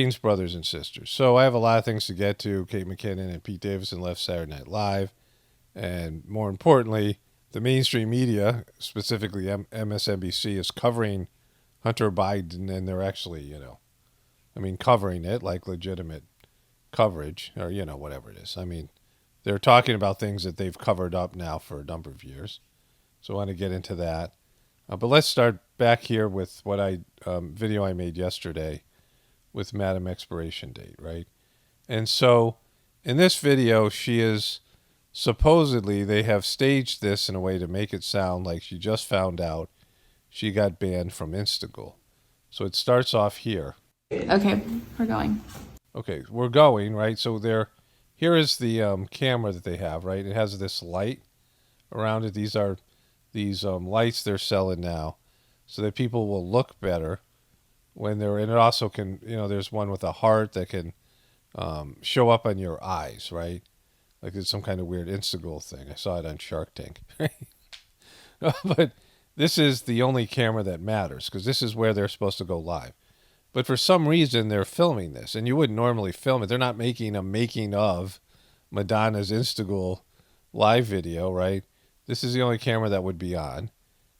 Greetings, brothers and sisters. So I have a lot of things to get to. Kate McKinnon and Pete Davidson left Saturday Night Live. And more importantly, the mainstream media, specifically MSNBC, is covering Hunter Biden. And they're actually, covering it like legitimate coverage or, whatever it is. I mean, they're talking about things that they've covered up now for a number of years. So I want to get into that. But let's start back here with what video I made yesterday with Madam Xpiration Date, right? And so in this video, she is supposedly, they have staged this in a way to make it sound like she just found out she got banned from Instagram. So it starts off here. Okay, we're going. Okay, we're going, right? So here is the camera that they have, right? It has this light around it. These are these lights they're selling now so that people will look better when they're, and it also can, there's one with a heart that can show up on your eyes, right? Like it's some kind of weird Instagram thing. I saw it on Shark Tank, right? But this is the only camera that matters because this is where they're supposed to go live. But for some reason, they're filming this, and you wouldn't normally film it. They're not making a making of Madonna's Instagram live video, right? This is the only camera that would be on,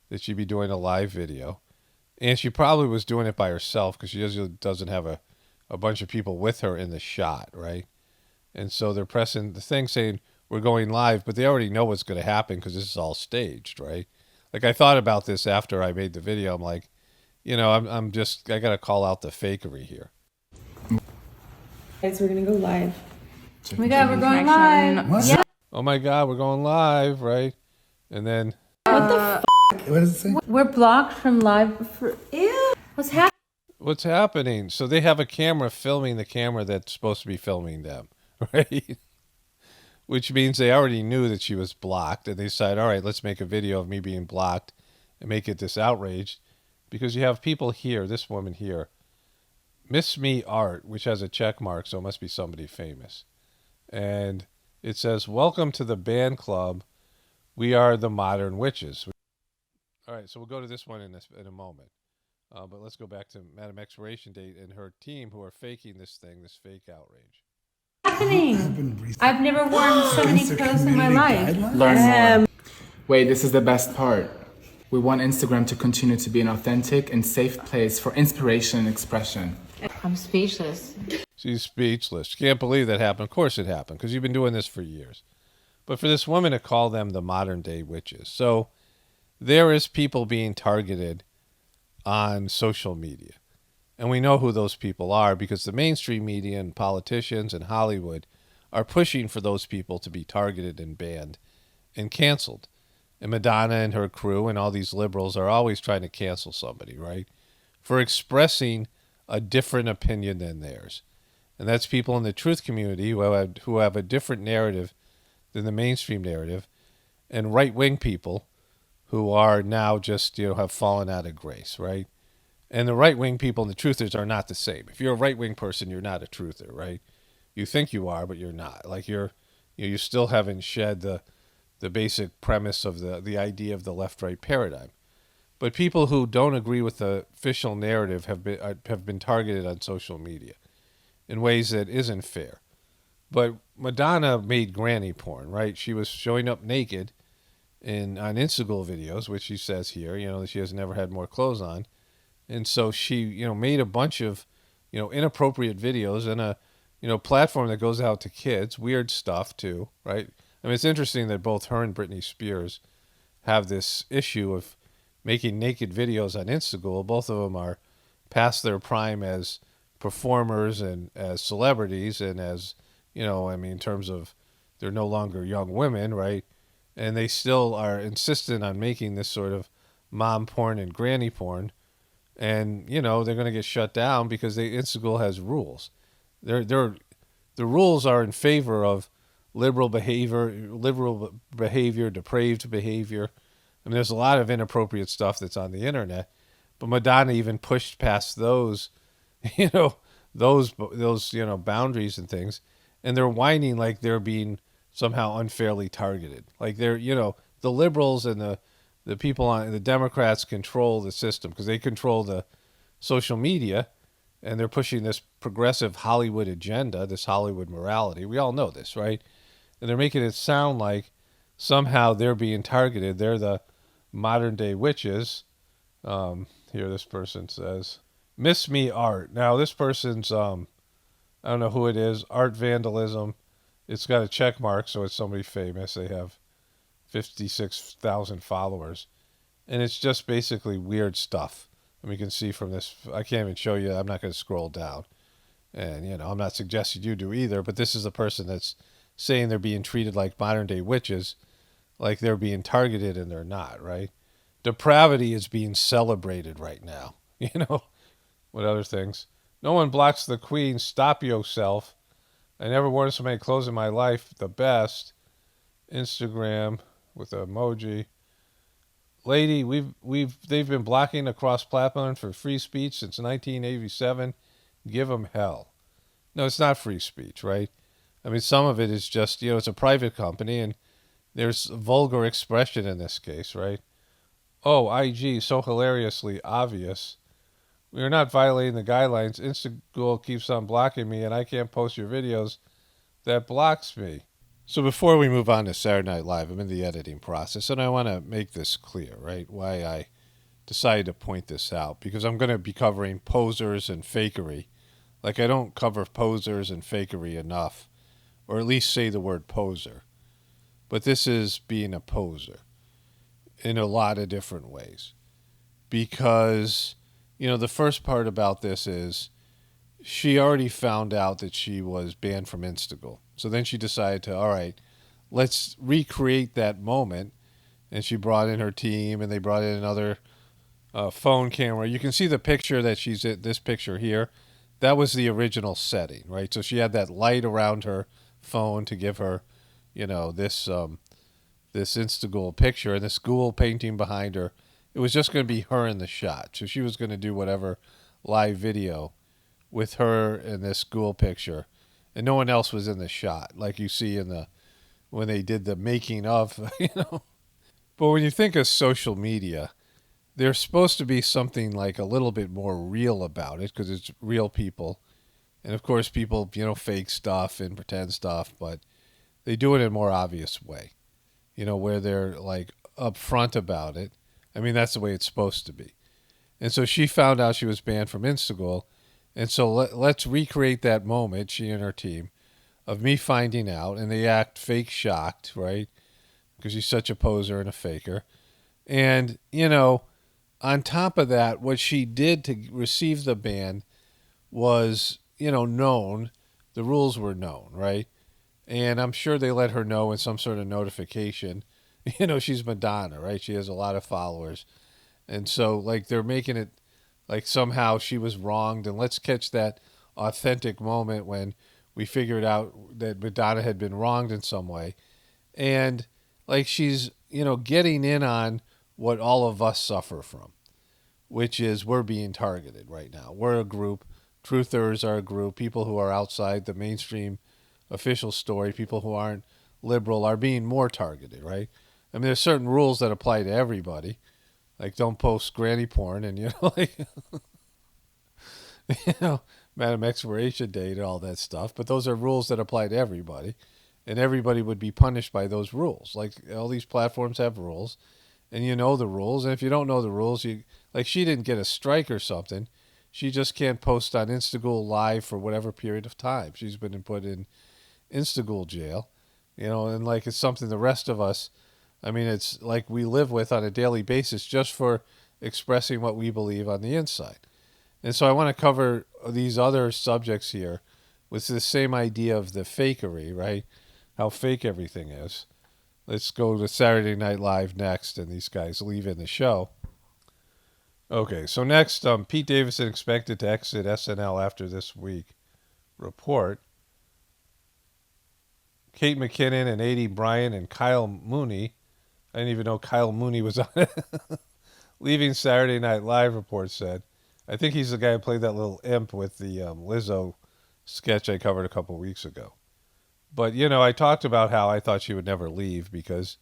that she'd be doing a live video. And she probably was doing it by herself because she usually doesn't have a bunch of people with her in the shot, right? And so they're pressing the thing saying, we're going live, but they already know what's going to happen because this is all staged, right? Like I thought about this after I made the video. I'm like, I got to call out the fakery here. Guys, we're going to go live. Oh my God, we're going live. What? Yeah. Oh my God, we're going live, right? And then... What the f***? What does it say? We're blocked from live for... Ew. What's happening? What's happening? So they have a camera filming the camera that's supposed to be filming them, right? Which means they already knew that she was blocked, and they decided, all right, let's make a video of me being blocked and make it this outrage. Because you have people here, this woman here, Miss Me Art, which has a check mark, so it must be somebody famous. And it says, welcome to the band club. We are the modern witches. All right, so we'll go to this one in a moment. But let's go back to Madam Xpiration Date and her team who are faking this thing, this fake outrage. Happening? I've never worn so many clothes in my life. Learn more. Wait, this is the best part. We want Instagram to continue to be an authentic and safe place for inspiration and expression. I'm speechless. She's speechless. She can't believe that happened. Of course it happened, because you've been doing this for years. But for this woman to call them the modern day witches. So there is people being targeted on social media. And we know who those people are because the mainstream media and politicians and Hollywood are pushing for those people to be targeted and banned and canceled. And Madonna and her crew and all these liberals are always trying to cancel somebody, right? For expressing a different opinion than theirs. And that's people in the truth community who have a different narrative than the mainstream narrative. And right-wing people who are now just, have fallen out of grace, right? And the right-wing people and the truthers are not the same. If you're a right-wing person, you're not a truther, right? You think you are, but you're not. Like you still haven't shed the basic premise of the idea of the left-right paradigm. But people who don't agree with the official narrative have been targeted on social media in ways that isn't fair. But Madonna made granny porn, right? She was showing up naked on Instagram videos, which she says here, that she has never had more clothes on. And so she, made a bunch of, inappropriate videos and a platform that goes out to kids, weird stuff too, right? I mean, it's interesting that both her and Britney Spears have this issue of making naked videos on Instagram. Both of them are past their prime as performers and as celebrities and as, in terms of they're no longer young women, right? And they still are insistent on making this sort of mom porn and granny porn. And, they're going to get shut down because Instagram has rules. The rules are in favor of liberal behavior, depraved behavior. I mean, there's a lot of inappropriate stuff that's on the internet, but Madonna even pushed past those, those boundaries and things, and they're whining like they're being somehow unfairly targeted. Like they're, the liberals and the people on the Democrats control the system because they control the social media, and they're pushing this progressive Hollywood agenda, this Hollywood morality. We all know this, right? And they're making it sound like somehow they're being targeted. They're the modern day witches. Here this person says, "Miss me art." Now this person's I don't know who it is. Art vandalism. It's got a check mark, so it's somebody famous. They have 56,000 followers, and it's just basically weird stuff. And we can see from this. I can't even show you. I'm not going to scroll down, and I'm not suggesting you do either. But this is a person that's saying they're being treated like modern day witches, like they're being targeted, and they're not. Right? Depravity is being celebrated right now. What other things? No one blocks the queen. Stop yourself. I never worn so many clothes in my life. The best. Instagram with an emoji. Lady, they've been blocking across platform for free speech since 1987. Give them hell. No, it's not free speech, right? I mean, some of it is just, it's a private company, and there's vulgar expression in this case, right? Oh, IG, so hilariously obvious. We are not violating the guidelines. Instagram keeps on blocking me, and I can't post your videos. That blocks me. So before we move on to Saturday Night Live, I'm in the editing process, and I want to make this clear, right? Why I decided to point this out. Because I'm going to be covering posers and fakery. Like, I don't cover posers and fakery enough, or at least say the word poser. But this is being a poser in a lot of different ways. Because, the first part about this is she already found out that she was banned from Instagram. So then she decided to, all right, let's recreate that moment. And she brought in her team, and they brought in another phone camera. You can see the picture that she's in, this picture here. That was the original setting, right? So she had that light around her phone to give her, this Instagram picture, and this ghoul painting behind her. It was just going to be her in the shot. So she was going to do whatever live video with her in this ghoul picture, and no one else was in the shot, like you see when they did the making of, But when you think of social media, there's supposed to be something like a little bit more real about it, because it's real people, and of course people, fake stuff and pretend stuff, but they do it in a more obvious way, where they're like upfront about it. I mean, that's the way it's supposed to be. And so she found out she was banned from Instagram. And so let's recreate that moment, she and her team, of me finding out, and they act fake shocked, right? Because she's such a poser and a faker. And, on top of that, what she did to receive the ban was, known. The rules were known, right? And I'm sure they let her know in some sort of notification. She's Madonna, right? She has a lot of followers. And so, they're making it like somehow she was wronged, and let's catch that authentic moment when we figured out that Madonna had been wronged in some way. And she's, getting in on what all of us suffer from, which is we're being targeted right now. We're a group. Truthers are a group. People who are outside the mainstream official story, people who aren't liberal, are being more targeted, right? I mean, there's certain rules that apply to everybody. Like, don't post granny porn, and, Madam Expiration date and all that stuff. But those are rules that apply to everybody, and everybody would be punished by those rules. Like, all these platforms have rules, and the rules. And if you don't know the rules, she didn't get a strike or something. She just can't post on Instagram Live for whatever period of time. She's been put in Instagram jail, and it's something the rest of us, I mean, it's like we live with on a daily basis just for expressing what we believe on the inside. And so I want to cover these other subjects here with the same idea of the fakery, right? How fake everything is. Let's go to Saturday Night Live next, and these guys leaving the show. Okay, so next, Pete Davidson expected to exit SNL after this week report. Kate McKinnon and A.D. Bryant and Kyle Mooney, I didn't even know Kyle Mooney was on it, leaving Saturday Night Live, report said. I think he's the guy who played that little imp with the Lizzo sketch I covered a couple weeks ago. But, I talked about how I thought she would never leave because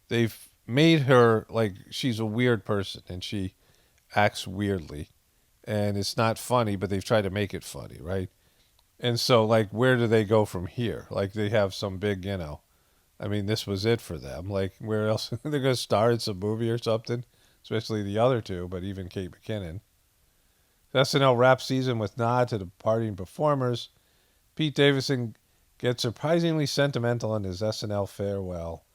they've made her like she's a weird person and she acts weirdly. and it's not funny, but they've tried to make it funny, right? And so, like, where do they go from here? Like, they have some big, I mean, this was it for them. Like, where else? They're going to star in some movie or something, especially the other two, but even Kate McKinnon. SNL wrap season with nod to the departing performers. Pete Davidson gets surprisingly sentimental in his SNL farewell.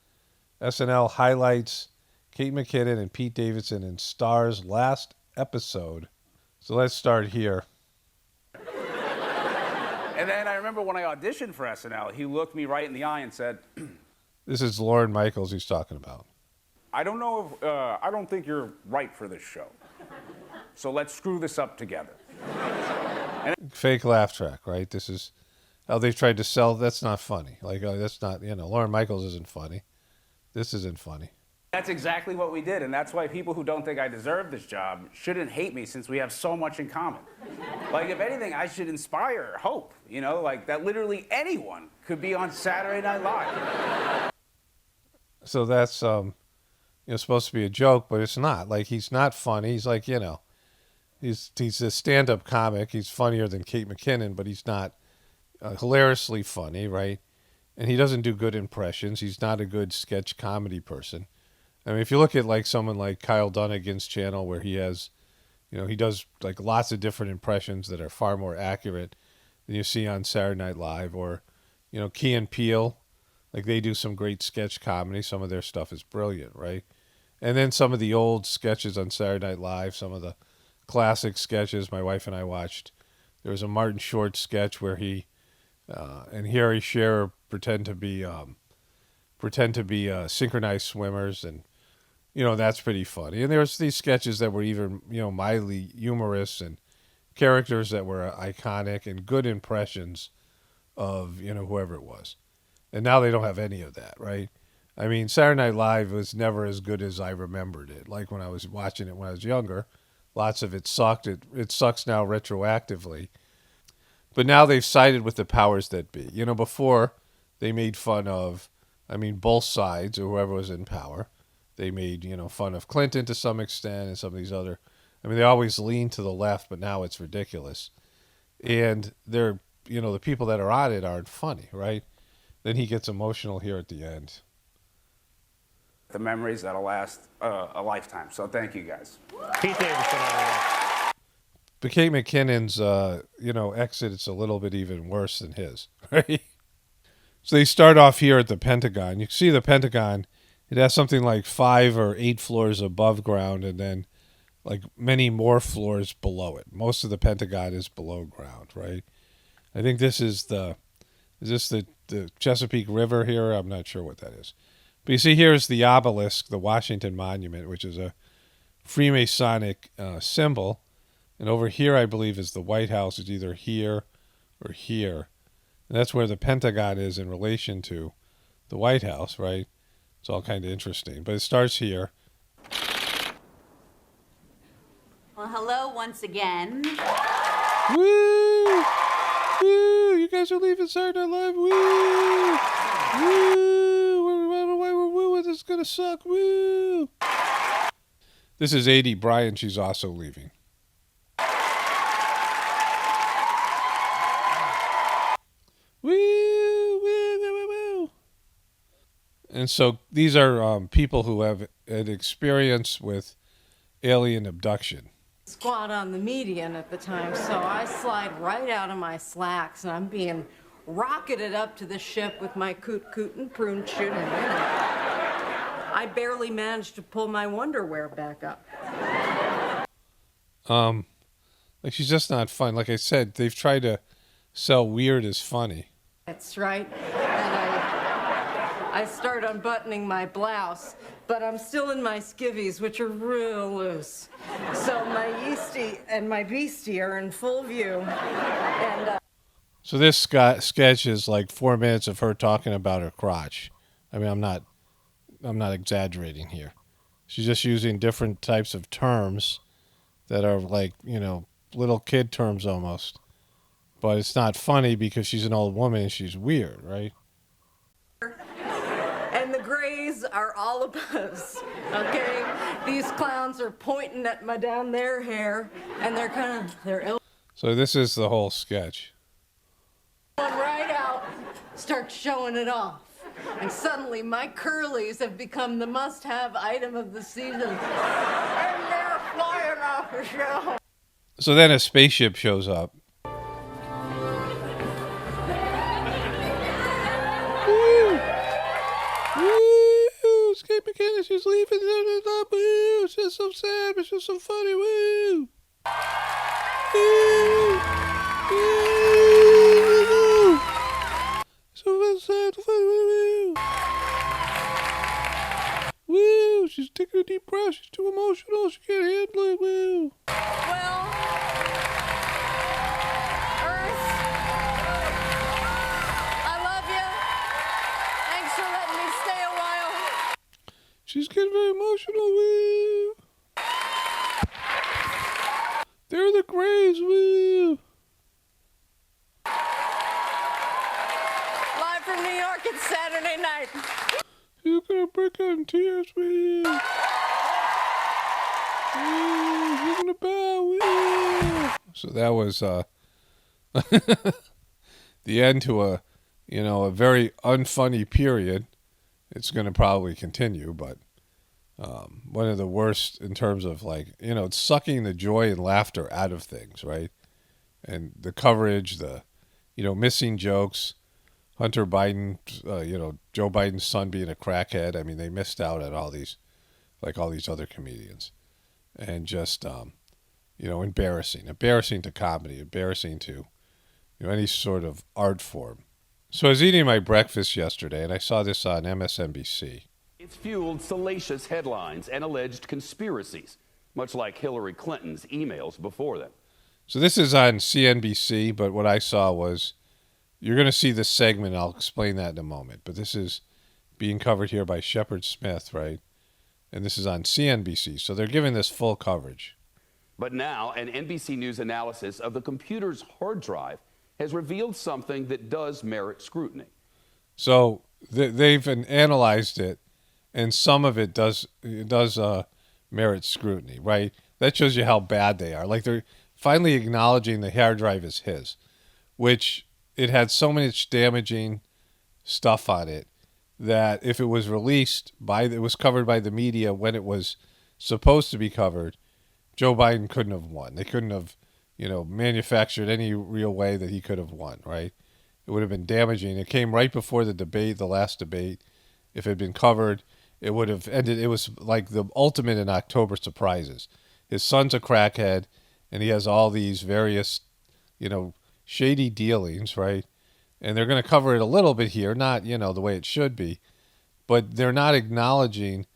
SNL highlights Kate McKinnon and Pete Davidson in Star's last episode. So let's start here. And then I remember when I auditioned for SNL, he looked me right in the eye and said, This is Lorne Michaels he's talking about. I don't think you're right for this show. So let's screw this up together. Fake laugh track, right? This is how they've tried to sell. That's not funny. Like, that's not, Lorne Michaels isn't funny. This isn't funny. That's exactly what we did, and that's why people who don't think I deserve this job shouldn't hate me, since we have so much in common. Like, if anything, I should inspire hope, like that literally anyone could be on Saturday Night Live. So that's supposed to be a joke, but it's not. Like, he's not funny. He's like, he's a stand-up comic. He's funnier than Kate McKinnon, but he's not hilariously funny, right? And he doesn't do good impressions. He's not a good sketch comedy person. I mean, if you look at like someone like Kyle Dunnigan's channel, where he has, he does like lots of different impressions that are far more accurate than you see on Saturday Night Live, or, Key and Peele, like they do some great sketch comedy. Some of their stuff is brilliant, right? And then some of the old sketches on Saturday Night Live, some of the classic sketches my wife and I watched. There was a Martin Short sketch where he and Harry Shearer pretend to be synchronized swimmers, and that's pretty funny. And there's these sketches that were even mildly humorous, and characters that were iconic, and good impressions of whoever it was. And now they don't have any of that, right? I mean, Saturday Night Live was never as good as I remembered it. Like when I was watching it when I was younger, lots of it sucked. It sucks now retroactively. But now they've sided with the powers that be. Before they made fun of, both sides, or whoever was in power. They made, fun of Clinton to some extent, and some of these other. They always lean to the left, but now it's ridiculous. And they're, the people that are on it aren't funny, right? Then he gets emotional here at the end. The memories that'll last a lifetime. So thank you, guys. Pete Davidson. But Kate McKinnon's, exit, it's a little bit even worse than his, right? So they start off here at the Pentagon. You can see the Pentagon. It has something like 5 or 8 floors above ground, and then like many more floors below it. Most of the Pentagon is below ground, right? I think this is the Chesapeake River here? I'm not sure what that is. But you see here is the obelisk, the Washington Monument, which is a Freemasonic symbol. And over here, I believe, is the White House. It's either here or here. And that's where the Pentagon is in relation to the White House, right? It's all kind of interesting. But it starts here. Well, hello once again. Woo! Woo! You guys are leaving Saturday Night Live. Woo! Woo! I don't know why we're wooing. This is going to suck. Woo! This is A.D. Bryant. She's also leaving. Woo! Woo! Woo! Woo! Woo! And so these are people who have had experience with alien abduction. Squat on the median at the time, so I slide right out of my slacks, and I'm being rocketed up to the ship with my coot and prune shooting. I barely managed to pull my wonderwear back up. Like, she's just not fun. Like I said, they've tried to sell weird as funny. That's right. And I start unbuttoning my blouse, but I'm still in my skivvies, which are real loose. So my yeasty and my beastie are in full view. And So this sketch is like 4 minutes of her talking about her crotch. I'm not exaggerating here. She's just using different types of terms that are like, little kid terms almost. But it's not funny because she's an old woman and she's weird, right? and the grays are all a buzz, okay? These clowns are pointing at down their hair, and they're ill. So this is the whole sketch. Right out, start showing it off. And suddenly my curlies have become the must-have item of the season. And they're flying off the show. So then a spaceship shows up. Woo! Woo! Skate Mckinnon, she's leaving. Woo! It's just so sad, but it's just so funny. Woo! Woo! Woo! So sad, funny. Woo! Woo! She's taking a deep breath. She's too emotional. She can't handle it. Woo! Well, Earth, I love you. Thanks for letting me stay a while. She's getting very emotional. Woo! They're the Grays. Woo! Live from New York, it's Saturday night. She's gonna break out in tears. Woo! Woo! She's gonna bow. Woo! So that was the end to a very unfunny period. It's going to probably continue, but one of the worst in terms of it's sucking the joy and laughter out of things, right? And the coverage, the missing jokes, Hunter Biden, Joe Biden's son being a crackhead. I mean, they missed out at all these other comedians, and just embarrassing to comedy, embarrassing to any sort of art form. So I was eating my breakfast yesterday, and I saw this on MSNBC. It's fueled salacious headlines and alleged conspiracies, much like Hillary Clinton's emails before them. So this is on CNBC, but what I saw was, you're going to see this segment. I'll explain that in a moment. But this is being covered here by Shepard Smith, right? And this is on CNBC. So they're giving this full coverage. But now, an NBC News analysis of the computer's hard drive has revealed something that does merit scrutiny. So they've analyzed it, and some of it does merit scrutiny, right? That shows you how bad they are. Like, they're finally acknowledging the hard drive is his, which it had so much damaging stuff on it that if it was released it was covered by the media when it was supposed to be covered, Joe Biden couldn't have won. They couldn't have, manufactured any real way that he could have won, right? It would have been damaging. It came right before the last debate. If it had been covered, it would have ended. It was like the ultimate in October surprises. His son's a crackhead, and he has all these various, shady dealings, right? And they're going to cover it a little bit here, not, the way it should be, but they're not acknowledging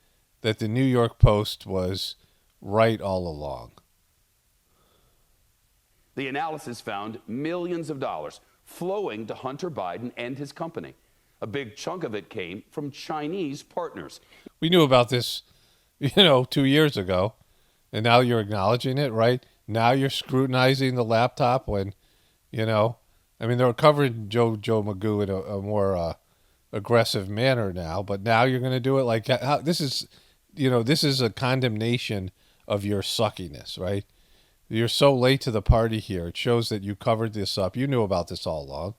that the New York Post was right all along. The analysis found millions of dollars flowing to Hunter Biden and his company. A big chunk of it came from Chinese partners. We knew about this, 2 years ago, and now you're acknowledging it, right? Now you're scrutinizing the laptop when, they're covering Joe Magoo in a more aggressive manner now, but now you're going to do it like this is a condemnation of your suckiness, right? You're so late to the party here. It shows that you covered this up. You knew about this all along,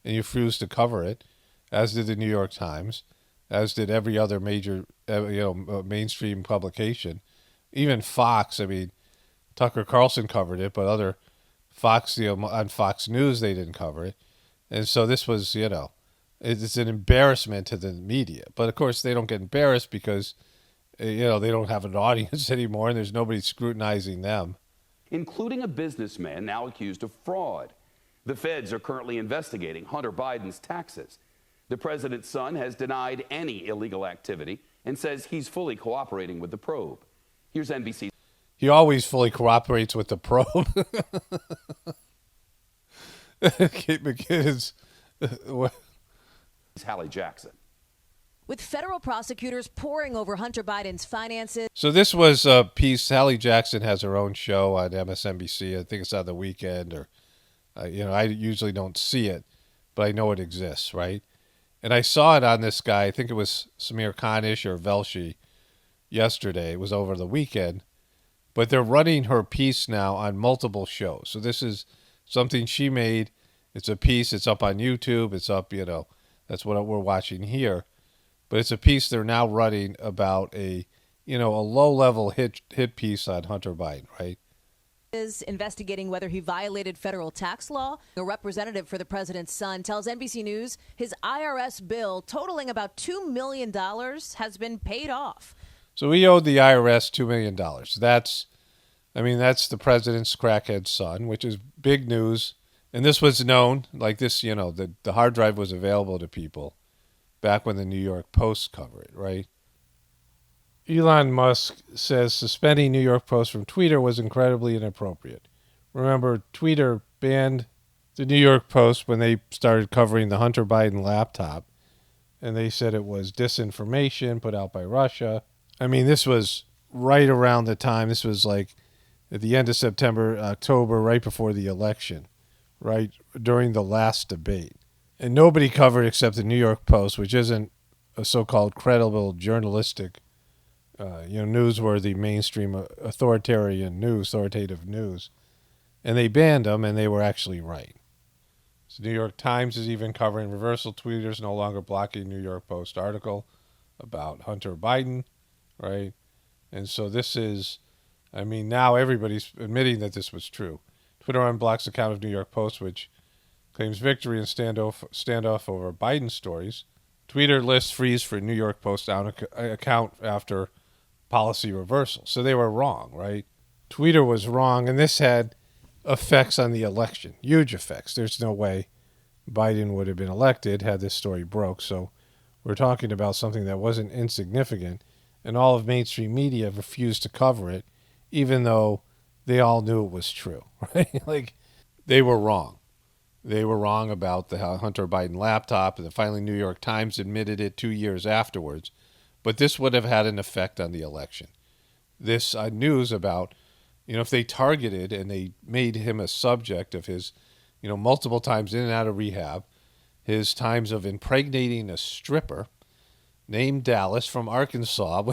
and you refused to cover it, as did the New York Times, as did every other major, mainstream publication. Even Fox, Tucker Carlson covered it, but other Fox, on Fox News, they didn't cover it. And so this was, it's an embarrassment to the media. But of course, they don't get embarrassed because, they don't have an audience anymore, and there's nobody scrutinizing them. Including a businessman now accused of fraud. The feds are currently investigating Hunter Biden's taxes. The president's son has denied any illegal activity and says he's fully cooperating with the probe. Here's NBC. He always fully cooperates with the probe. Kate McKinnon's Hallie Jackson. With federal prosecutors poring over Hunter Biden's finances. So this was a piece. Hallie Jackson has her own show on MSNBC. I think it's on the weekend, or I usually don't see it, but I know it exists, right? And I saw it on this guy, I think it was Samir Khanish or Velshi yesterday. It was over the weekend. But they're running her piece now on multiple shows. So this is something she made. It's a piece. It's up on YouTube. It's up, that's what we're watching here. But it's a piece they're now running about a low-level hit piece on Hunter Biden, right? Is investigating whether he violated federal tax law. A representative for the president's son tells NBC News his IRS bill totaling about $2 million has been paid off. So he owed the IRS $2 million. That's the president's crackhead son, which is big news. And this was known, like this, the hard drive was available to people back when the New York Post covered it, right? Elon Musk says suspending New York Post from Twitter was incredibly inappropriate. Remember, Twitter banned the New York Post when they started covering the Hunter Biden laptop, and they said it was disinformation put out by Russia. This was right around the time, this was like at the end of September, October, right before the election, right during the last debate. And nobody covered except the New York Post, which isn't a so-called credible journalistic newsworthy, mainstream, authoritative news. And they banned them, and they were actually right. So New York Times is even covering reversal tweeters no longer blocking New York Post article about Hunter Biden, right? And so this is, now everybody's admitting that this was true. Twitter unblocks account of New York Post, which claims victory in standoff over Biden stories. Twitter lists freeze for New York Post account after policy reversal. So they were wrong, right? Twitter was wrong, and this had effects on the election, huge effects. There's no way Biden would have been elected had this story broke. So we're talking about something that wasn't insignificant, and all of mainstream media refused to cover it, even though they all knew it was true, right? Like, they were wrong. They were wrong about the Hunter Biden laptop, and then finally New York Times admitted it 2 years afterwards. But this would have had an effect on the election. This news about, if they targeted and they made him a subject of his, multiple times in and out of rehab, his times of impregnating a stripper named Dallas from Arkansas,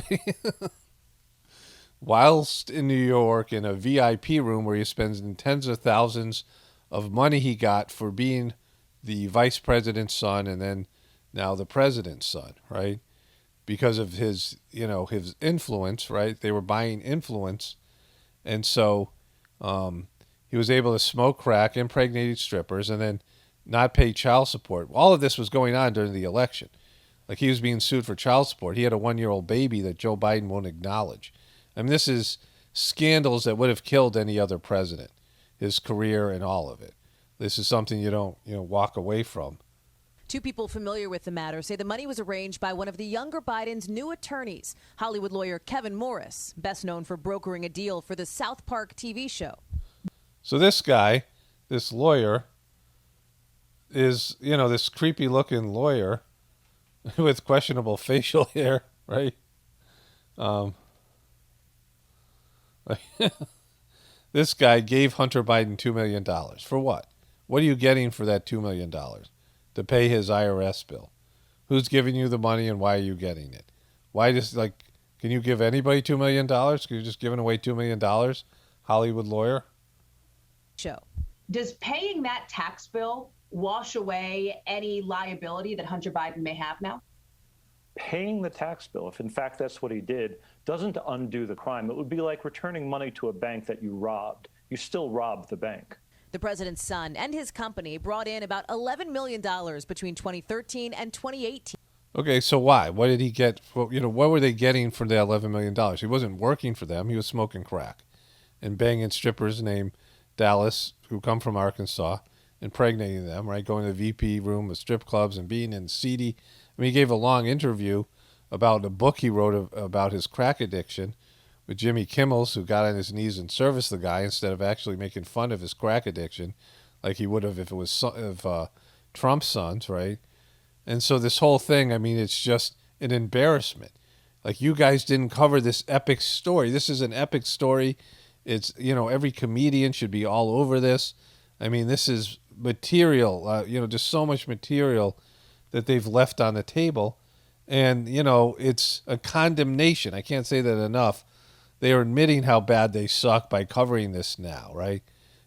whilst in New York in a VIP room where he spends tens of thousands of money he got for being the vice president's son and then now the president's son, right? Because of his, his influence, right? They were buying influence. And so he was able to smoke crack, impregnated strippers, and then not pay child support. All of this was going on during the election. Like, he was being sued for child support. He had a 1-year-old baby that Joe Biden won't acknowledge. This is scandals that would have killed any other president, his career and all of it. This is something you don't, walk away from. Two people familiar with the matter say the money was arranged by one of the younger Biden's new attorneys, Hollywood lawyer Kevin Morris, best known for brokering a deal for the South Park TV show. So this guy, this lawyer, is, this creepy-looking lawyer with questionable facial hair, right? This guy gave Hunter Biden $2 million. For what? What are you getting for that $2 million? To pay his IRS bill. Who's giving you the money and why are you getting it? Why can you give anybody $2 million? Can you just giving away $2 million? Hollywood lawyer? Show. Does paying that tax bill wash away any liability that Hunter Biden may have now? Paying the tax bill, if in fact that's what he did, doesn't undo the crime. It would be like returning money to a bank that you robbed. You still robbed the bank. The president's son and his company brought in about $11 million between 2013 and 2018. Okay, so why? What did he get? Well, what were they getting for the $11 million? He wasn't working for them. He was smoking crack and banging strippers named Dallas, who come from Arkansas, impregnating them, right? Going to the VP room with strip clubs and being in seedy. He gave a long interview about a book he wrote about his crack addiction with Jimmy Kimmel, who got on his knees and serviced the guy instead of actually making fun of his crack addiction like he would have if it was Trump's sons, right? And so this whole thing, it's just an embarrassment. Like, you guys didn't cover this epic story. This is an epic story. It's, every comedian should be all over this. This is material, just so much material that they've left on the table. And, it's a condemnation. I can't say that enough. They are admitting how bad they suck by covering this now, right?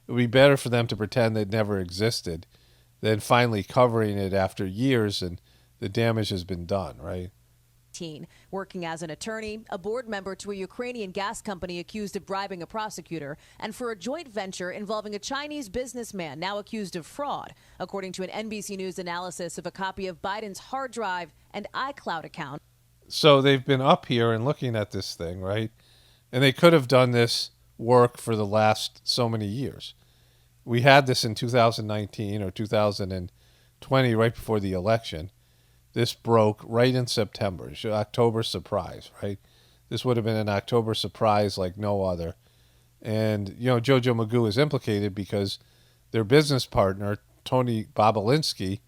It would be better for them to pretend it never existed than finally covering it after years and the damage has been done, right? Working as an attorney, a board member to a Ukrainian gas company accused of bribing a prosecutor, and for a joint venture involving a Chinese businessman now accused of fraud, according to an NBC News analysis of a copy of Biden's hard drive and iCloud account. So they've been up here and looking at this thing, right? And they could have done this work for the last so many years. We had this in 2019 or 2020, right before the election. This broke right in September. It's an October surprise, right? This would have been an October surprise like no other. And, Jojo Magoo is implicated because their business partner, Tony Bobulinski,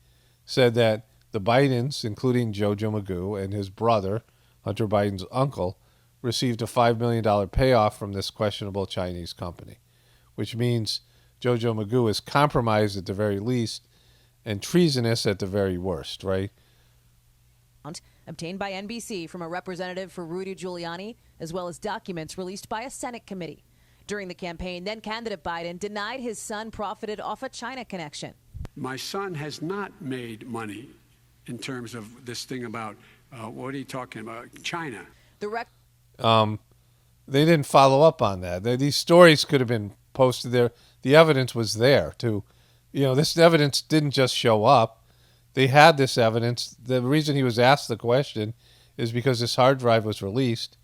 said that the Bidens, including Jojo Magoo and his brother, Hunter Biden's uncle, received a $5 million payoff from this questionable Chinese company, which means Jojo Magoo is compromised at the very least and treasonous at the very worst, right? Obtained by NBC from a representative for Rudy Giuliani, as well as documents released by a Senate committee. During the campaign, then candidate Biden denied his son profited off a China connection. My son has not made money in terms of this thing about, what are you talking about, China? They didn't follow up on that. These stories could have been posted there. The evidence was there, too. This evidence didn't just show up. They had this evidence. The reason he was asked the question is because this hard drive was released.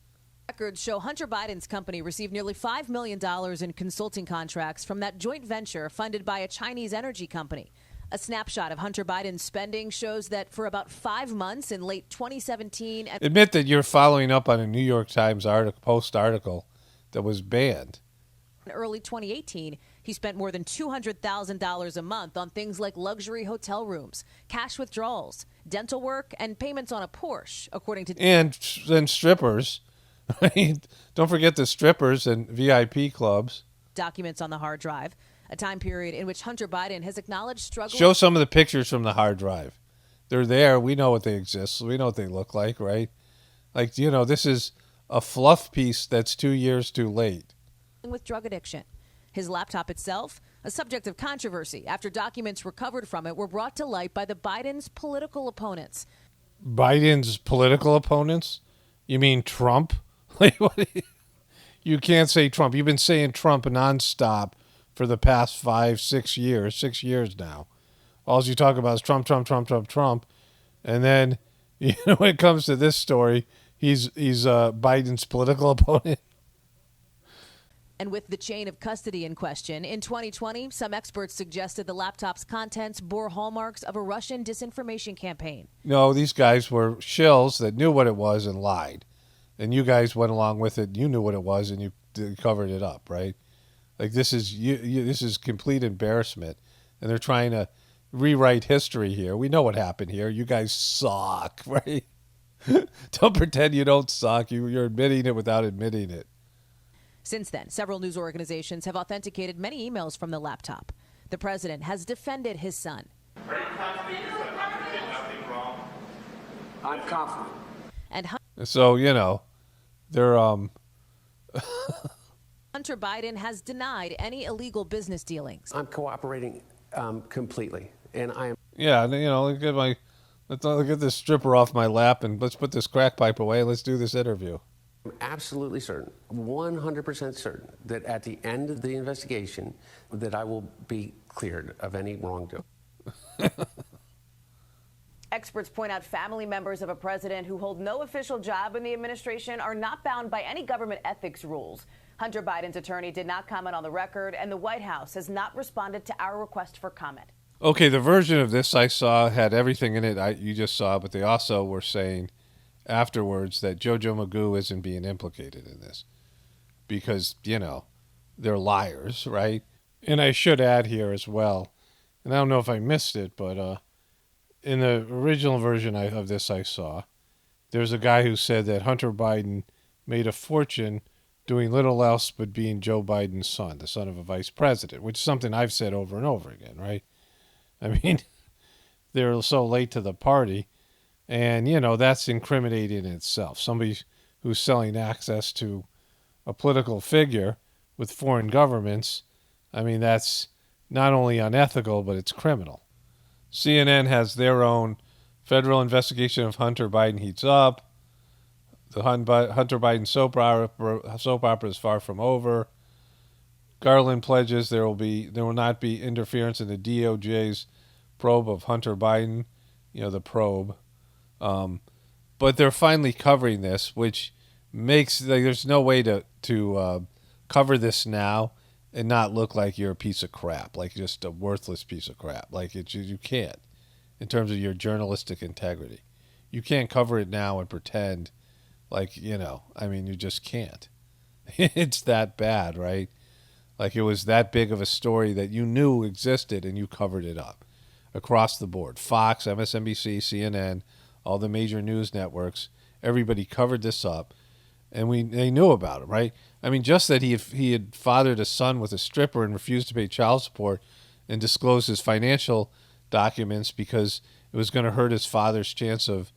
Records show Hunter Biden's company received nearly $5 million in consulting contracts from that joint venture funded by a Chinese energy company. A snapshot of Hunter Biden's spending shows that for about 5 months in late 2017... Admit that you're following up on a New York Times Post article that was banned. In early 2018, he spent more than $200,000 a month on things like luxury hotel rooms, cash withdrawals, dental work, and payments on a Porsche, according to... And strippers. Don't forget the strippers and VIP clubs. Documents on the hard drive, a time period in which Hunter Biden has acknowledged struggle... Show some of the pictures from the hard drive. They're there. We know what they exist. We know what they look like, right? This is a fluff piece that's 2 years too late. With drug addiction. His laptop itself, a subject of controversy after documents recovered from it were brought to light by the Biden's political opponents. Biden's political opponents? You mean Trump? You can't say Trump. You've been saying Trump nonstop for the past 6 years. 6 years now. All you talk about is Trump, Trump, Trump, Trump, Trump. And then, when it comes to this story, he's Biden's political opponent. And with the chain of custody in question, in 2020, some experts suggested the laptop's contents bore hallmarks of a Russian disinformation campaign. No, these guys were shills that knew what it was and lied. And you guys went along with it. You knew what it was and you covered it up, right? This is complete embarrassment. And they're trying to rewrite history here. We know what happened here. You guys suck, right? Don't pretend you don't suck. You're admitting it without admitting it. Since then, several news organizations have authenticated many emails from the laptop. The president has defended his son. Are you confident you did nothing wrong? I'm confident. And so, they're Hunter Biden has denied any illegal business dealings. I'm cooperating completely, and I am. Yeah, let's get this stripper off my lap and let's put this crack pipe away. Let's do this interview. I'm absolutely certain, 100% certain, that at the end of the investigation, that I will be cleared of any wrongdoing. Experts point out family members of a president who hold no official job in the administration are not bound by any government ethics rules. Hunter Biden's attorney did not comment on the record, and the White House has not responded to our request for comment. Okay, the version of this I saw had everything in it you just saw, but they also were saying afterwards that Jojo Magoo isn't being implicated in this because, they're liars, right? And I should add here as well, and I don't know if I missed it, but in the original version of this I saw, there's a guy who said that Hunter Biden made a fortune doing little else but being Joe Biden's son, the son of a vice president, which is something I've said over and over again, right? I mean, they're so late to the party. And, that's incriminating in itself. Somebody who's selling access to a political figure with foreign governments, I mean, that's not only unethical, but it's criminal. CNN has their own federal investigation of Hunter Biden heats up. The Hunter Biden soap opera is far from over. Garland pledges there will not be interference in the DOJ's probe of Hunter Biden, the probe. But they're finally covering this, which makes there's no way to cover this now and not look like you're a piece of crap, like just a worthless piece of crap. Like you can't, in terms of your journalistic integrity. You can't cover it now and pretend like, you just can't. It's that bad, right? Like it was that big of a story that you knew existed and you covered it up across the board. Fox, MSNBC, CNN, all the major news networks, everybody covered this up, and they knew about it, right? I mean, just that he had fathered a son with a stripper and refused to pay child support and disclose his financial documents because it was going to hurt his father's chance of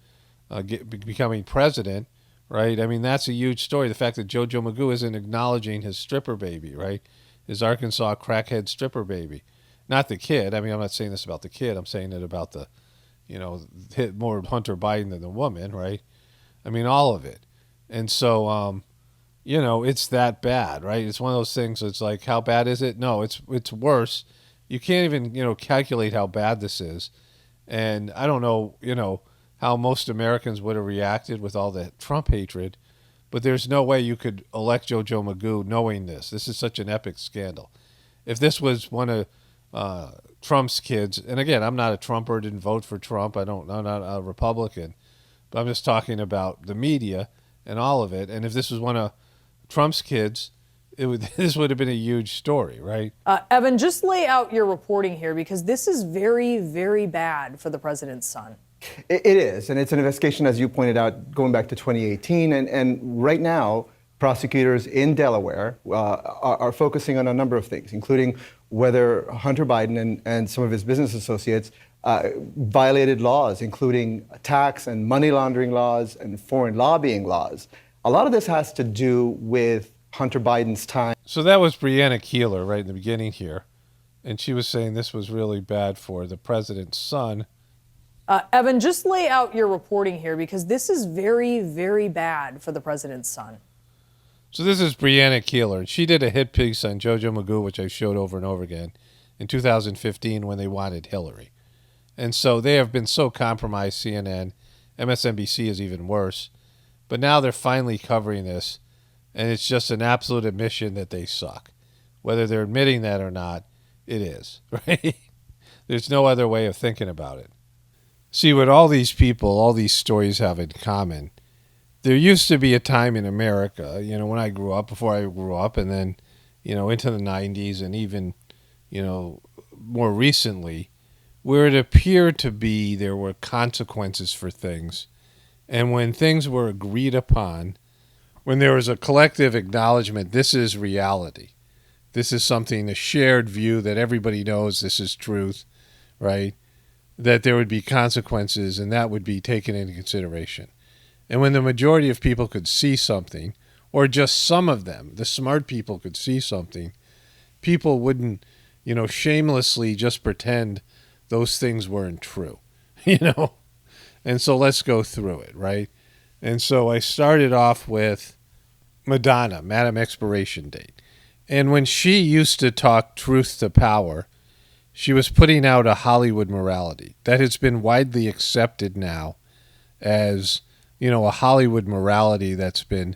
becoming president, right? I mean, that's a huge story. The fact that Jojo Magoo isn't acknowledging his stripper baby, right? His Arkansas crackhead stripper baby. Not the kid. I mean, I'm not saying this about the kid. I'm saying it about the, hit more Hunter Biden than the woman, right? I mean, all of it. And so, it's that bad, right? It's one of those things. It's like, how bad is it? No, it's worse. You can't even, calculate how bad this is. And I don't know, how most Americans would have reacted with all the Trump hatred, but there's no way you could elect Jojo Magoo knowing this. This is such an epic scandal. If this was one of Trump's kids, and again, I'm not a Trumper, didn't vote for Trump, I'm not a Republican, but I'm just talking about the media and all of it. And if this was one of Trump's kids, this would have been a huge story, right? Evan, just lay out your reporting here, because this is very, very bad for the president's son. It is, and it's an investigation, as you pointed out, going back to 2018, and right now, prosecutors in Delaware are focusing on a number of things, including whether Hunter Biden and some of his business associates violated laws, including tax and money laundering laws and foreign lobbying laws. A lot of this has to do with Hunter Biden's time. So that was Breanna Keeler right in the beginning here, and she was saying this was really bad for the president's son. Evan, just lay out your reporting here, because this is very, very bad for the president's son. So this is Breanna Keeler. She did a hit piece on Jojo Magoo, which I showed over and over again, in 2015 when they wanted Hillary. And so they have been so compromised, CNN. MSNBC is even worse. But now they're finally covering this, and it's just an absolute admission that they suck. Whether they're admitting that or not, it is, right? There's no other way of thinking about it. See, what all these people, all these stories have in common, there used to be a time in America, when I grew up, before I grew up, and then, into the 90s and even, more recently, where it appeared to be there were consequences for things. And when things were agreed upon, when there was a collective acknowledgement, this is reality. This is something, a shared view that everybody knows this is truth, right? That there would be consequences, and that would be taken into consideration. And when the majority of people could see something, or just some of them, the smart people could see something, people wouldn't, shamelessly just pretend those things weren't true, And so let's go through it, right? And so I started off with Madonna, Madam Expiration Date. And when she used to talk truth to power, she was putting out a Hollywood morality that has been widely accepted now as, a Hollywood morality that's been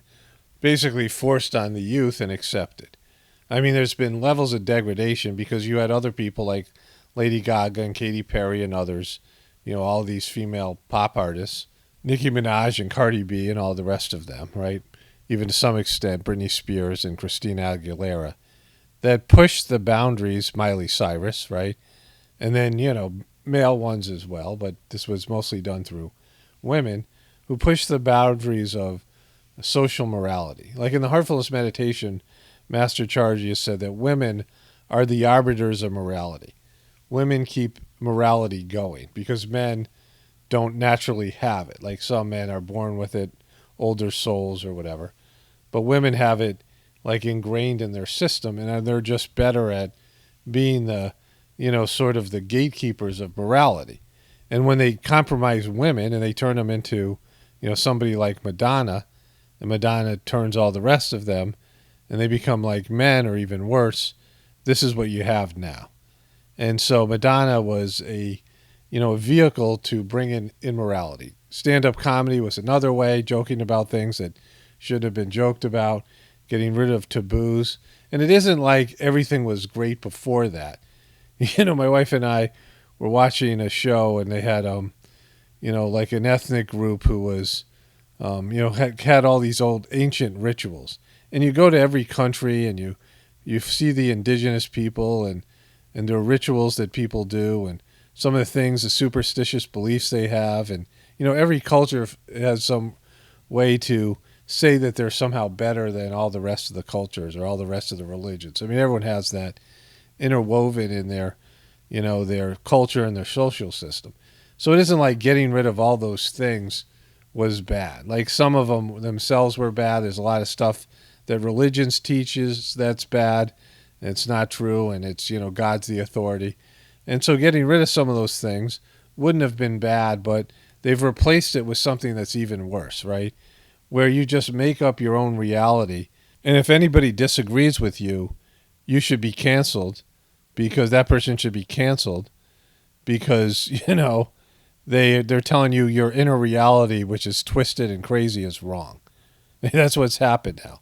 basically forced on the youth and accepted. I mean, there's been levels of degradation because you had other people like Lady Gaga and Katy Perry and others, all these female pop artists, Nicki Minaj and Cardi B and all the rest of them, right? Even to some extent, Britney Spears and Christina Aguilera, that pushed the boundaries, Miley Cyrus, right? And then, male ones as well, but this was mostly done through women who pushed the boundaries of social morality. Like in the Heartfulness Meditation, Master Charji has said that women are the arbiters of morality. Women keep morality going, because men don't naturally have it. Like some men are born with it, older souls or whatever. But women have it like ingrained in their system, and they're just better at being the, sort of the gatekeepers of morality. And when they compromise women and they turn them into, somebody like Madonna, and Madonna turns all the rest of them, and they become like men or even worse, this is what you have now. And so Madonna was a vehicle to bring in immorality. Stand-up comedy was another way, joking about things that should have been joked about, getting rid of taboos. And it isn't like everything was great before that. My wife and I were watching a show, and they had, like an ethnic group who was, had all these old ancient rituals. And you go to every country, and you see the indigenous people and their rituals that people do, and some of the things, the superstitious beliefs they have. And, every culture has some way to say that they're somehow better than all the rest of the cultures or all the rest of the religions. I mean, everyone has that interwoven in their, their culture and their social system. So it isn't like getting rid of all those things was bad. Like some of them themselves were bad. There's a lot of stuff that religions teaches that's bad. And it's not true, and it's, God's the authority. And so getting rid of some of those things wouldn't have been bad, but they've replaced it with something that's even worse, right? Where you just make up your own reality. And if anybody disagrees with you, you should be canceled, because that person should be canceled because, they're telling you your inner reality, which is twisted and crazy, is wrong. That's what's happened now.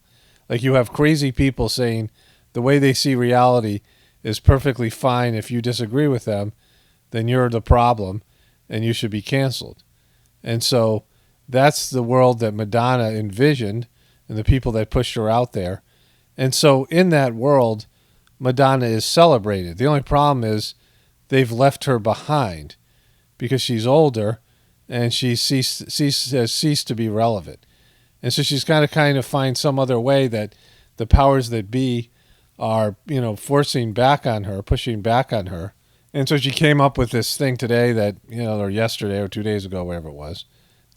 Like you have crazy people saying the way they see reality is perfectly fine. If you disagree with them, then you're the problem and you should be canceled. And so that's the world that Madonna envisioned and the people that pushed her out there. And so in that world, Madonna is celebrated. The only problem is they've left her behind because she's older and she has ceased to be relevant. And so she's got to kind of find some other way that the powers that be are, forcing back on her, pushing back on her. And so she came up with this thing today that, or yesterday or 2 days ago, wherever it was,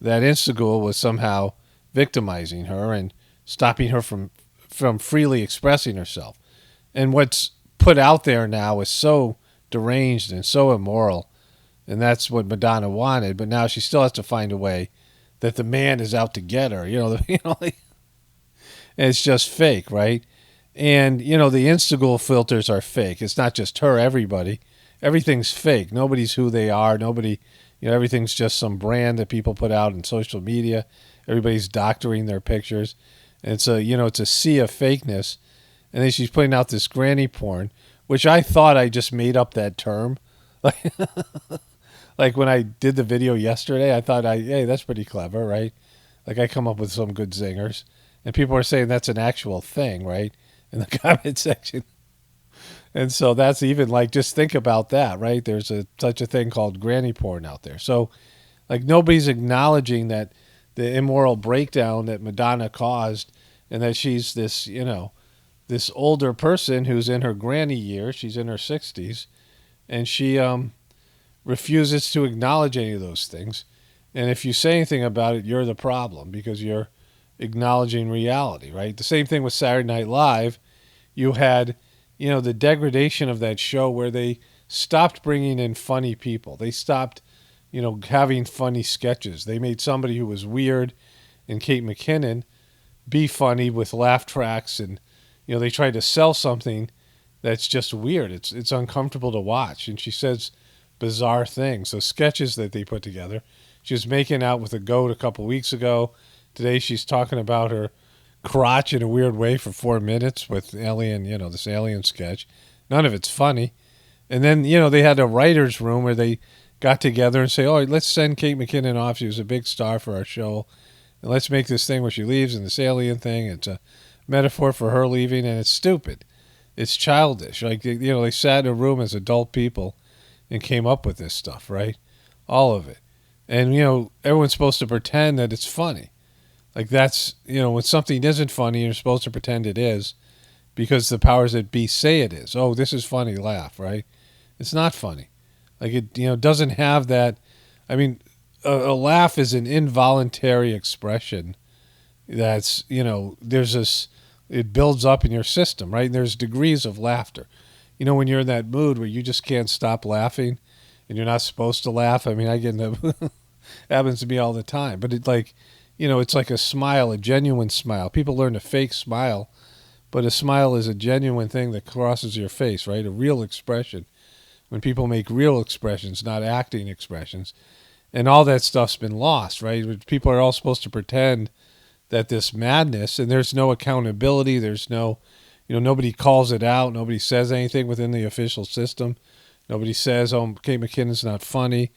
that Instagram was somehow victimizing her and stopping her from freely expressing herself. And what's put out there now is so deranged and so immoral, and that's what Madonna wanted. But now she still has to find a way that the man is out to get her. And it's just fake, right? And the Instagram filters are fake. It's not just her. Everybody, everything's fake. Nobody's who they are. Nobody. Everything's just some brand that people put out in social media. Everybody's doctoring their pictures. And so, it's a sea of fakeness. And then she's putting out this granny porn, which I thought I just made up that term. Like when I did the video yesterday, I thought, hey, that's pretty clever, right? Like I come up with some good zingers. And people are saying that's an actual thing, right? In the comment section. And so that's even like, just think about that, right? There's such a thing called granny porn out there. So like nobody's acknowledging that the immoral breakdown that Madonna caused, and that she's this, this older person who's in her granny years. She's in her 60s, and she refuses to acknowledge any of those things. And if you say anything about it, you're the problem because you're acknowledging reality, right? The same thing with Saturday Night Live. You had, the degradation of that show where they stopped bringing in funny people. They stopped, having funny sketches. They made somebody who was weird, and Kate McKinnon, be funny with laugh tracks, and they tried to sell something that's just weird. It's uncomfortable to watch, and she says bizarre things. So sketches that they put together. She was making out with a goat a couple weeks ago. Today she's talking about her crotch in a weird way for 4 minutes with alien, this alien sketch. None of it's funny. And then, they had a writer's room where they got together and say, oh, let's send Kate McKinnon off. She was a big star for our show. And let's make this thing where she leaves and this alien thing. It's a metaphor for her leaving, and it's stupid. It's childish. Like, they sat in a room as adult people and came up with this stuff, right? All of it. And, everyone's supposed to pretend that it's funny. Like that's, when something isn't funny, you're supposed to pretend it is because the powers that be say it is. Oh, this is funny, laugh, right? It's not funny. Like it doesn't have that. I mean, a laugh is an involuntary expression. That's there's this. It builds up in your system, right? And there's degrees of laughter. When you're in that mood where you just can't stop laughing, and you're not supposed to laugh. I mean, I get happens to me all the time. But it's like a smile, a genuine smile. People learn to fake smile, but a smile is a genuine thing that crosses your face, right? A real expression. When people make real expressions, not acting expressions. And all that stuff's been lost, right? People are all supposed to pretend that this madness, and there's no accountability. There's no, nobody calls it out. Nobody says anything within the official system. Nobody says, oh, Kate McKinnon's not funny,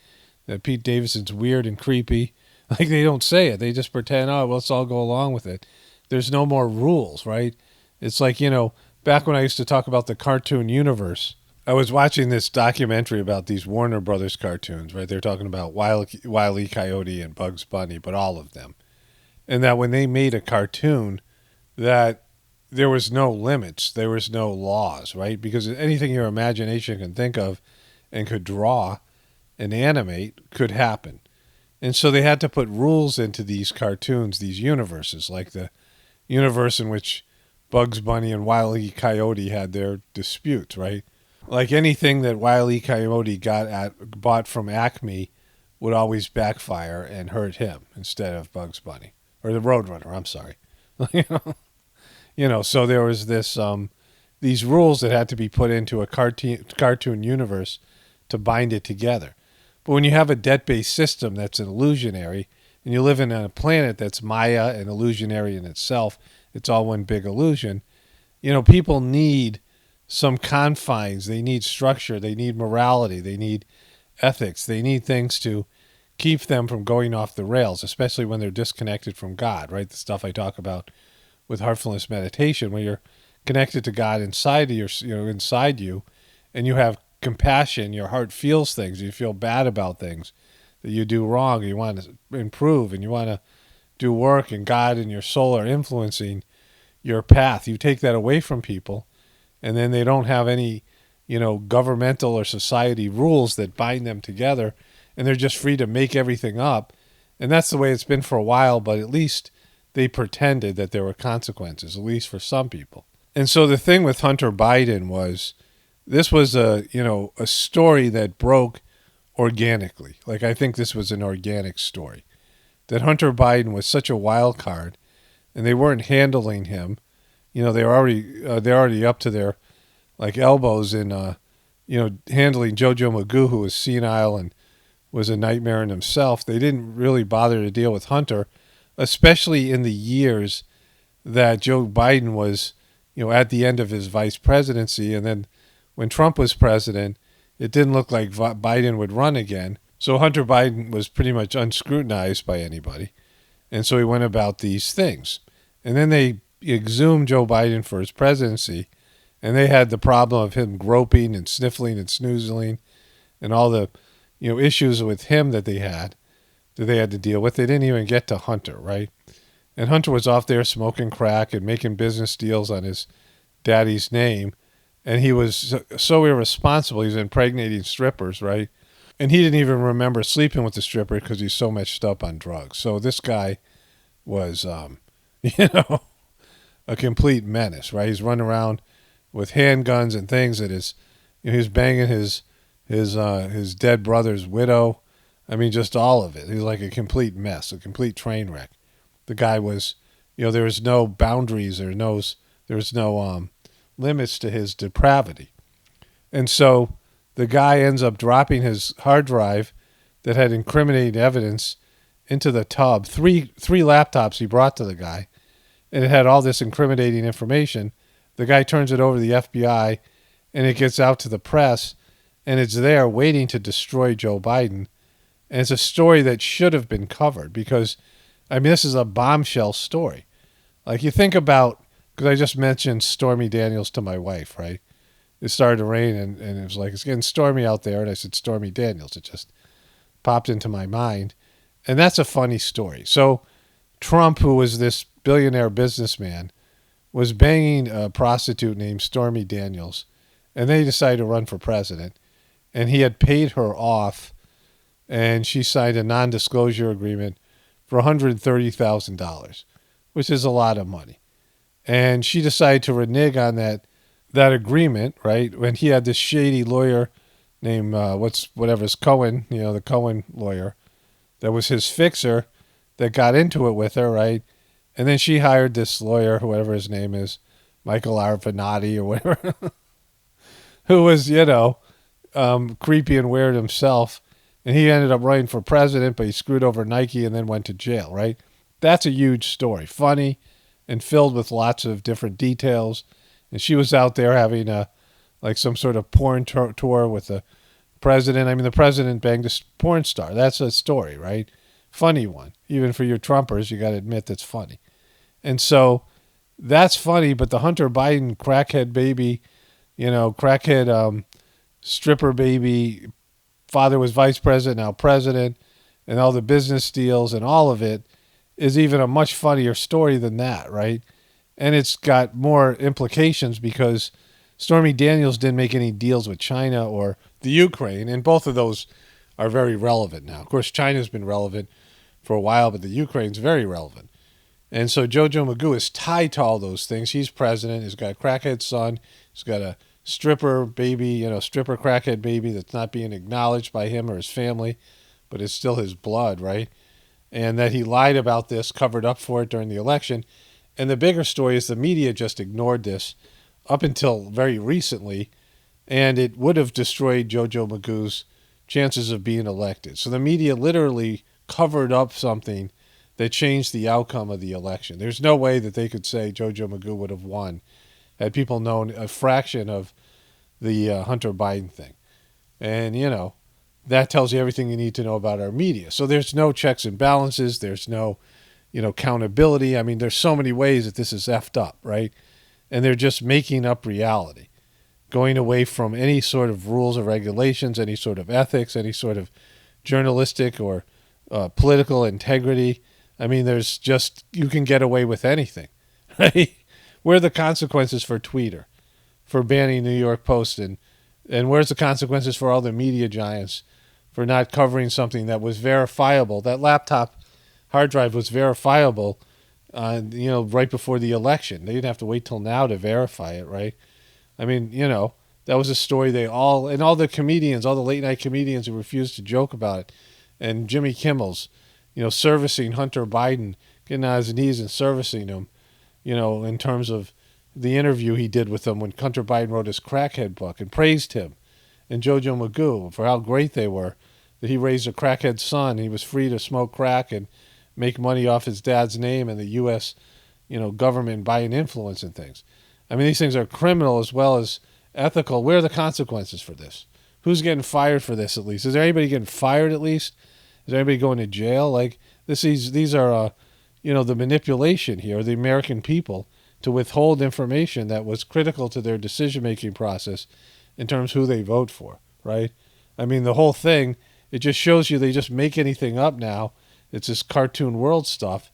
that Pete Davidson's weird and creepy. Like, they don't say it. They just pretend, oh, well, let's all go along with it. There's no more rules, right? It's like, back when I used to talk about the cartoon universe, I was watching this documentary about these Warner Brothers cartoons, right? They're talking about Wile E. Coyote and Bugs Bunny, but all of them. And that when they made a cartoon, that there was no limits, there was no laws, right? Because anything your imagination can think of and could draw and animate could happen. And so they had to put rules into these cartoons, these universes, like the universe in which Bugs Bunny and Wile E. Coyote had their disputes, right? Like anything that Wile E. Coyote bought from Acme would always backfire and hurt him instead of Bugs Bunny. Or the Roadrunner, I'm sorry. So there was these rules that had to be put into a cartoon universe to bind it together. But when you have a debt-based system that's an illusionary, and you live in a planet that's Maya and illusionary in itself, it's all one big illusion, people need some confines. They need structure. They need morality. They need ethics. They need things to keep them from going off the rails, especially when they're disconnected from God, right? The stuff I talk about with heartfulness meditation, when you're connected to God inside you, and you have compassion, your heart feels things, you feel bad about things that you do wrong, you want to improve, and you want to do work, and God and your soul are influencing your path. You take that away from people, and then they don't have any, governmental or society rules that bind them together, and they're just free to make everything up. And that's the way it's been for a while, but at least they pretended that there were consequences, at least for some people. And so the thing with Hunter Biden was, this was a story that broke organically. Like, I think this was an organic story. That Hunter Biden was such a wild card, and they weren't handling him. They're already up to their elbows in handling Jojo Magoo, who was senile and was a nightmare in himself. They didn't really bother to deal with Hunter, especially in the years that Joe Biden was, at the end of his vice presidency. And then when Trump was president, it didn't look like Biden would run again. So Hunter Biden was pretty much unscrutinized by anybody. And so he went about these things. And then they exhumed Joe Biden for his presidency, and they had the problem of him groping and sniffling and snoozling and all the issues with him that they had to deal with. They didn't even get to Hunter, right? And Hunter was off there smoking crack and making business deals on his daddy's name. And he was so irresponsible. He was impregnating strippers, right? And he didn't even remember sleeping with the stripper because he's so messed up on drugs. So this guy was, a complete menace, right? He's running around with handguns and things that he's banging his dead brother's widow. I mean, just all of it. He's like a complete mess, a complete train wreck. The guy was, there was no boundaries, there was no limits to his depravity. And so the guy ends up dropping his hard drive that had incriminating evidence into the tub. Three laptops he brought to the guy, and it had all this incriminating information. The guy turns it over to the FBI, and it gets out to the press, and it's there waiting to destroy Joe Biden. And it's a story that should have been covered because, this is a bombshell story. Like, you think about, because I just mentioned Stormy Daniels to my wife, right? It started to rain, and it was like, it's getting stormy out there, and I said, Stormy Daniels. It just popped into my mind. And that's a funny story. So Trump, who was this billionaire businessman, was banging a prostitute named Stormy Daniels, and they decided to run for president. and he had paid her off, and she signed a non-disclosure agreement for $130,000, which is a lot of money. And she decided to renege on that agreement, right? When he had this shady lawyer named Cohen, the Cohen lawyer, that was his fixer, that got into it with her, right? And then she hired this lawyer, whoever his name is, Michael Arvinati or whatever, who was, creepy and weird himself. And he ended up running for president, but he screwed over Nike and then went to jail, right? That's a huge story. Funny and filled with lots of different details. And she was out there having some sort of porn tour with the president. I mean, the president banged a porn star. That's a story, right? Funny one. Even for your Trumpers, you got to admit that's funny. And so that's funny, but the Hunter Biden crackhead baby, stripper baby, father was vice president, now president, and all the business deals and all of it is even a much funnier story than that, right? And it's got more implications because Stormy Daniels didn't make any deals with China or the Ukraine, and both of those are very relevant now. Of course, China's been relevant for a while, but the Ukraine's very relevant. And so Jojo Magoo is tied to all those things. He's president. He's got a crackhead son. He's got a stripper baby, stripper crackhead baby that's not being acknowledged by him or his family, but it's still his blood, right? And that he lied about this, covered up for it during the election. And the bigger story is the media just ignored this up until very recently, and it would have destroyed Jojo Magoo's chances of being elected. So the media literally covered up something that changed the outcome of the election. There's no way that they could say Jojo Magoo would have won had people known a fraction of the Hunter Biden thing. And, that tells you everything you need to know about our media. So there's no checks and balances. There's no, accountability. I mean, there's so many ways that this is effed up, right? And they're just making up reality, going away from any sort of rules or regulations, any sort of ethics, any sort of journalistic or political integrity. I mean, there's just, you can get away with anything, right? Where are the consequences for Twitter, for banning New York Post, and where's the consequences for all the media giants for not covering something that was verifiable? That laptop hard drive was verifiable, right before the election. They didn't have to wait till now to verify it, right? I mean, that was a story all the comedians, all the late night comedians who refused to joke about it, and Jimmy Kimmel's, servicing Hunter Biden, getting on his knees and servicing him, in terms of the interview he did with him when Hunter Biden wrote his crackhead book, and praised him and Jojo Magoo for how great they were, that he raised a crackhead son. He was free to smoke crack and make money off his dad's name and the U.S., government buying influence and things. I mean, these things are criminal as well as ethical. Where are the consequences for this? Who's getting fired for this at least? Is there anybody getting fired at least? Is there anybody going to jail? Like, these are, the manipulation here, the American people, to withhold information that was critical to their decision-making process in terms of who they vote for, right? I mean, the whole thing, it just shows you they just make anything up now. It's this cartoon world stuff.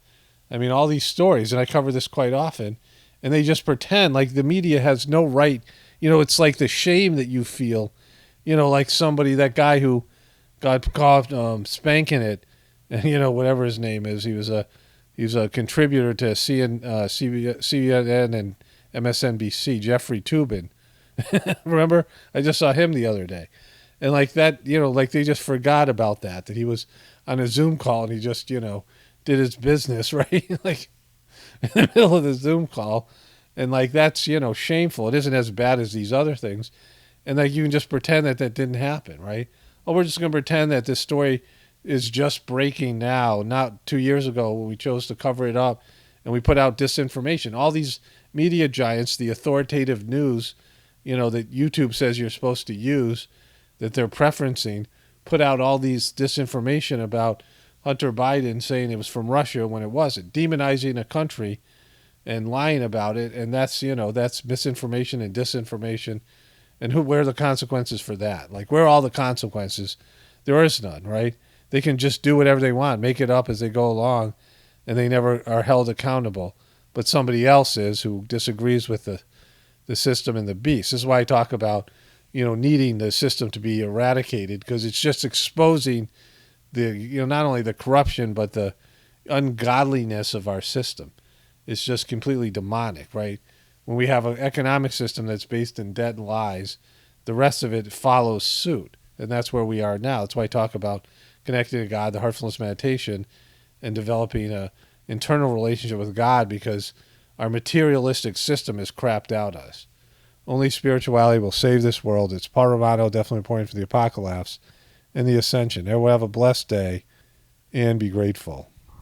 I mean, all these stories, and I cover this quite often, and they just pretend like the media has no right. It's like the shame that you feel, like somebody, that guy who got caught spanking it, and, whatever his name is, he was a contributor to CNN and MSNBC, Jeffrey Toobin. Remember? I just saw him the other day. And like that, like they just forgot about that he was on a Zoom call and he just, did his business, right? Like in the middle of the Zoom call. And like, that's, shameful. It isn't as bad as these other things. And like, you can just pretend that didn't happen, right? Oh, we're just going to pretend that this story is just breaking now, not 2 years ago when we chose to cover it up and we put out disinformation. All these media giants, the authoritative news, that YouTube says you're supposed to use, that they're preferencing, put out all these disinformation about Hunter Biden, saying it was from Russia when it wasn't, demonizing a country and lying about it. And that's, that's misinformation and disinformation. And where are the consequences for that? Like, where are all the consequences? There is none, right? They can just do whatever they want, make it up as they go along, and they never are held accountable. But somebody else is, who disagrees with the system and the beast. This is why I talk about, needing the system to be eradicated, because it's just exposing the, not only the corruption, but the ungodliness of our system. It's just completely demonic, right? When we have an economic system that's based in debt and lies, the rest of it follows suit. And that's where we are now. That's why I talk about connecting to God, the heartfulness meditation, and developing a internal relationship with God, because our materialistic system is crapped out us. Only spirituality will save this world. It's Paramano, definitely important for the apocalypse and the ascension. Everyone have a blessed day and be grateful.